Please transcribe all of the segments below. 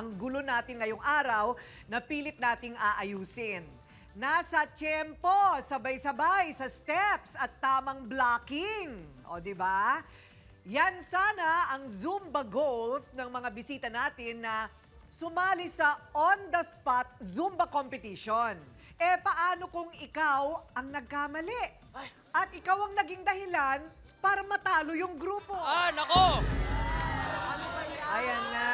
Ang gulo natin ngayong araw na pilit nating aayusin. Nasa tiyempo, sabay-sabay sa steps at tamang blocking. O, di ba? Yan sana ang Zumba goals ng mga bisita natin na sumali sa on-the-spot Zumba competition. Eh, paano kung ikaw ang nagkamali? At ikaw ang naging dahilan para matalo yung grupo? Nako! Ayan na.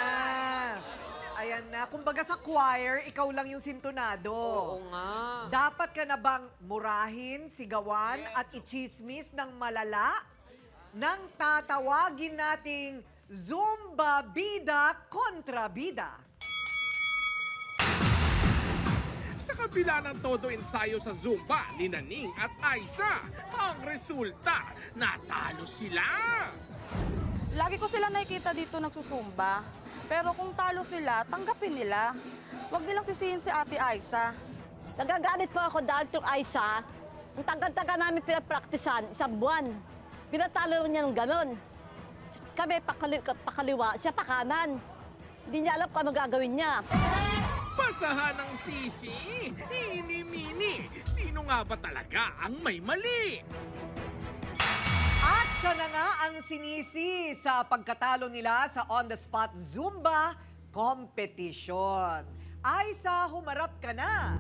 Ayan na. Kumbaga sa choir, ikaw lang yung sintonado. Oo nga. Dapat ka na bang murahin, sigawan at ichismis ng malala nang tatawagin nating Zumba Bida kontra Bida? Sa kabila ng todo ensayo sa Zumba ni Naning at Aisa, ang resulta, natalo sila! Lagi ko sila nakikita dito nagsusumba. Pero kung talo sila, tanggapin nila. Huwag nilang sisihin si Ate Aisa. Nagagalit po ako dahil itong Aisa, ang tagal-tagal namin pinapraktisan, isang buwan. Pinatalo niya ng ganon. Kami pakaliwa, siya pakanan. Hindi niya alam kung ano gagawin niya. Pasahan ng sisi, ini-mini, sino nga ba talaga ang may mali? At siya na nga ang sinisi sa pagkatalo nila sa on-the-spot Zumba competition. Aisa, humarap ka na.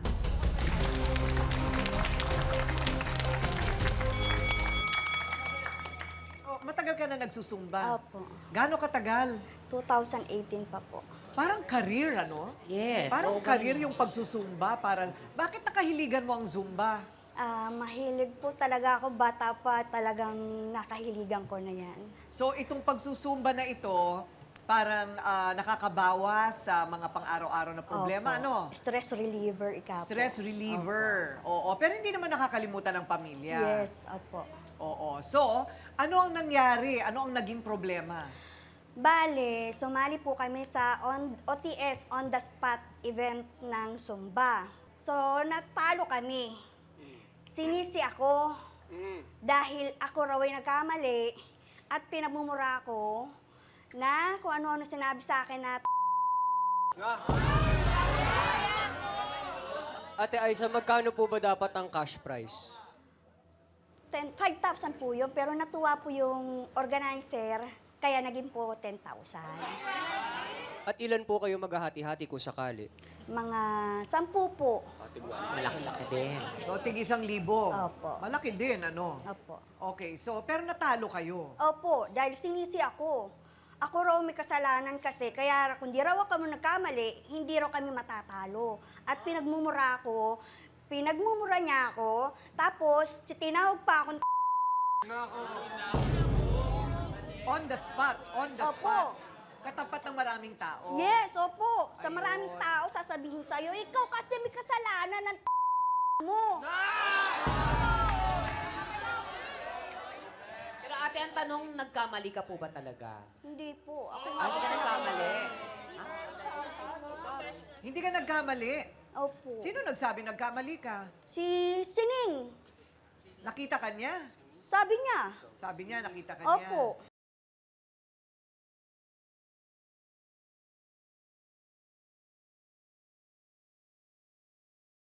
Oh, matagal ka na nagsusumba? Opo. Gaano katagal? 2018 pa po. Parang career, ano? Yes. Parang career yung pagsusumba. Parang, bakit nakahiligan mo ang Zumba? Mahilig po talaga ako. Bata pa talagang nakahiligan ko na yan. So, itong pagsusumba na ito, parang nakakabawas sa mga pang-araw-araw na problema, Opo. ano? Stress reliever, ika po. Stress reliever. Oo. Pero hindi naman nakakalimutan ng pamilya. Yes, opo. Oo. So, ano ang nangyari? Ano ang naging problema? Bale, sumali po kami sa OTS, on the spot event ng Zumba. So, natalo kami. Sinisi ako dahil ako raw ay nagkamali at pinagmumura ko na kung ano-ano sinabi sa akin na Ate Aisa, magkano po ba dapat ang cash prize? 5,000 po yun, pero natuwa po yung organizer, kaya naging po 10,000. At ilan po kayo maghahati-hati kung sakali? Mga 10 po. Malaki-laki din. So, tig-1,000. Opo. Malaki din, ano? Opo. Okay. So, pero natalo kayo. Opo, dahil sinisi ako. Ako raw may kasalanan kasi, kaya kung di raw kami nagkamali, hindi raw kami matatalo. At pinagmumura niya ako, tapos tinawag pa akong On the spot. On the Opo. spot. Katapat ng maraming tao. Yes, opo. Sa maraming tao, sasabihin sa'yo, ikaw kasi may kasalanan ng mo. Pero ate, ang tanong, nagkamali ka po ba talaga? Hindi po. Ako Hindi ka nagkamali. Hindi ka nagkamali. Opo. Sino nagsabi nagkamali ka? Si Sining. Nakita ka niya? Sabi niya. Sabi niya, nakita ka niya. Opo.